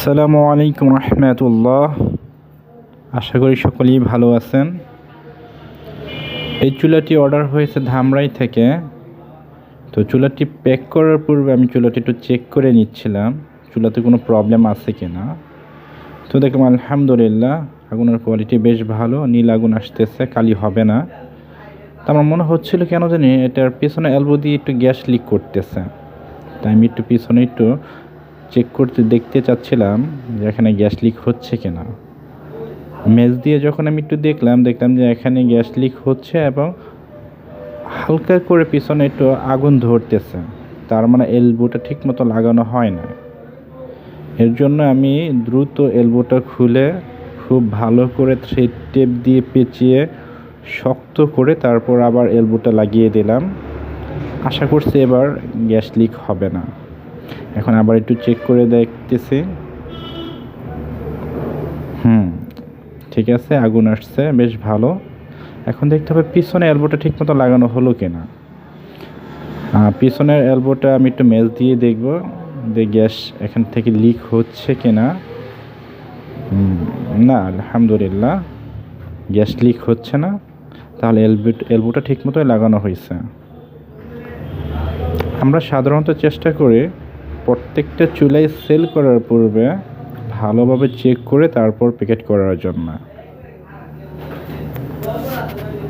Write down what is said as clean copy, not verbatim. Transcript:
আসসালামু আলাইকুম রহমতুল্লাহ। আশা করি সকলেই ভালো আছেন। এই চুলাটি অর্ডার হয়েছে ধামরাই থেকে। তো চুলাটি প্যাক করার পূর্বে আমি চুলাটি একটু চেক করে নিচ্ছিলাম চুলাতে কোনো প্রবলেম আছে কি না। তো দেখলাম আলহামদুলিল্লাহ আগুনের কোয়ালিটি বেশ ভালো, নীল আগুন আসতেছে, কালি হবে না। তো আমার মনে হচ্ছিল কেন জানি এটার পিছনে এলবো দিয়ে একটু গ্যাস লিক করতেছে। তাই আমি একটু পিছনে একটু চেক করতে দেখতে চাচ্ছিলাম যে এখানে গ্যাস লিক হচ্ছে কিনা। মেজ দিয়ে যখন আমি একটু দেখলাম যে এখানে গ্যাস লিক হচ্ছে এবং হালকা করে পিছনে একটু আগুন ধরতেছে। তার মানে এলবোটা ঠিক মতো লাগানো হয় না। এর জন্য আমি দ্রুত এলবোটা খুলে খুব ভালো করে থ্রেড টেপ দিয়ে পেঁচিয়ে শক্ত করে তারপর আবার এলবোটা লাগিয়ে দিলাম। আশা করছি এবার গ্যাস লিক হবে না। এখন আবার একটু চেক করে দেখতেছি। ঠিক আছে, আগুন আসছে বেশ ভালো। এখন দেখতে হবে পিছনে এলবোটা ঠিক মতো লাগানো হলো কিনা। পিছনের এলবোটা আমি একটু মেজ দিয়ে দেখব যে গ্যাস এখান থেকে লিক হচ্ছে কিনা। না, আলহামদুলিল্লাহ গ্যাস লিক হচ্ছে না। তাহলে এলবোটা ঠিক মতোই লাগানো হয়েছে। আমরা সাধারণত চেষ্টা করি প্রত্যেকটা চুলাই সেল করার পূর্বে ভালোভাবে চেক করে তারপর প্যাকেট করার জন্য।